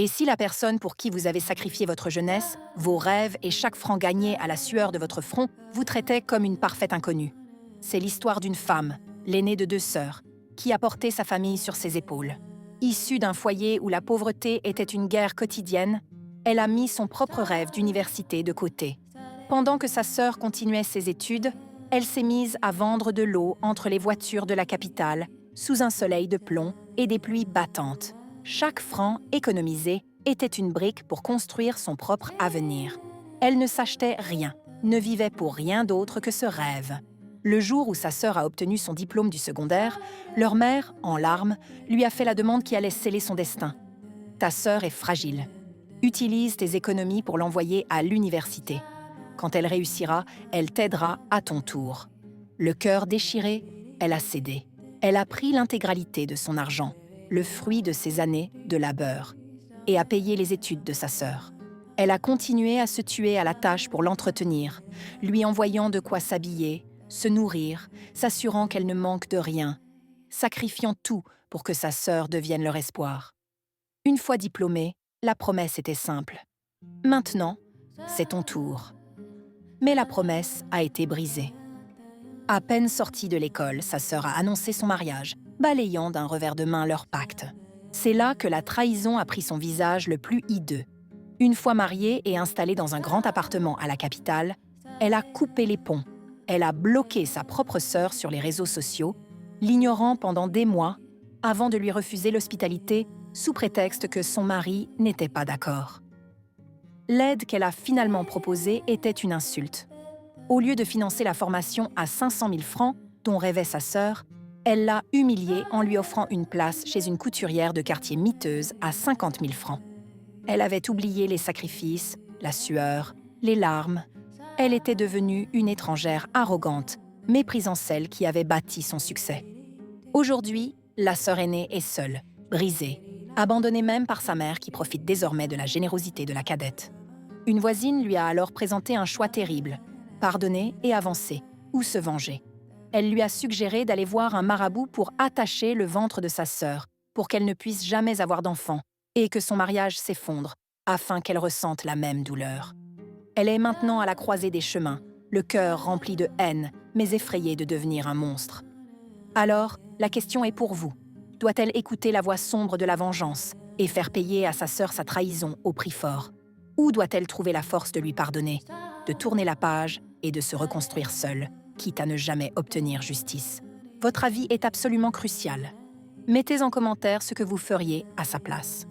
Et si la personne pour qui vous avez sacrifié votre jeunesse, vos rêves et chaque franc gagné à la sueur de votre front vous traitait comme une parfaite inconnue? C'est l'histoire d'une femme, l'aînée de deux sœurs, qui a porté sa famille sur ses épaules. Issue d'un foyer où la pauvreté était une guerre quotidienne, elle a mis son propre rêve d'université de côté. Pendant que sa sœur continuait ses études, elle s'est mise à vendre de l'eau entre les voitures de la capitale, sous un soleil de plomb et des pluies battantes. Chaque franc économisé était une brique pour construire son propre avenir. Elle ne s'achetait rien, ne vivait pour rien d'autre que ce rêve. Le jour où sa sœur a obtenu son diplôme du secondaire, leur mère, en larmes, lui a fait la demande qui allait sceller son destin. Ta sœur est fragile. Utilise tes économies pour l'envoyer à l'université. Quand elle réussira, elle t'aidera à ton tour. Le cœur déchiré, elle a cédé. Elle a pris l'intégralité de son argent, le fruit de ses années de labeur, et a payé les études de sa sœur. Elle a continué à se tuer à la tâche pour l'entretenir, lui envoyant de quoi s'habiller, se nourrir, s'assurant qu'elle ne manque de rien, sacrifiant tout pour que sa sœur devienne leur espoir. Une fois diplômée, la promesse était simple. Maintenant, c'est ton tour. Mais la promesse a été brisée. À peine sortie de l'école, sa sœur a annoncé son mariage, balayant d'un revers de main leur pacte. C'est là que la trahison a pris son visage le plus hideux. Une fois mariée et installée dans un grand appartement à la capitale, elle a coupé les ponts. Elle a bloqué sa propre sœur sur les réseaux sociaux, l'ignorant pendant des mois, avant de lui refuser l'hospitalité sous prétexte que son mari n'était pas d'accord. L'aide qu'elle a finalement proposée était une insulte. Au lieu de financer la formation à 500 000 francs, dont rêvait sa sœur, elle l'a humiliée en lui offrant une place chez une couturière de quartier miteuse à 50 000 francs. Elle avait oublié les sacrifices, la sueur, les larmes. Elle était devenue une étrangère arrogante, méprisant celle qui avait bâti son succès. Aujourd'hui, la sœur aînée est seule, brisée, abandonnée même par sa mère qui profite désormais de la générosité de la cadette. Une voisine lui a alors présenté un choix terrible: pardonner et avancer, ou se venger. Elle lui a suggéré d'aller voir un marabout pour attacher le ventre de sa sœur, pour qu'elle ne puisse jamais avoir d'enfant, et que son mariage s'effondre, afin qu'elle ressente la même douleur. Elle est maintenant à la croisée des chemins, le cœur rempli de haine, mais effrayée de devenir un monstre. Alors, la question est pour vous. Doit-elle écouter la voix sombre de la vengeance et faire payer à sa sœur sa trahison au prix fort? Ou doit-elle trouver la force de lui pardonner, de tourner la page et de se reconstruire seule, quitte à ne jamais obtenir justice? Votre avis est absolument crucial. Mettez en commentaire ce que vous feriez à sa place.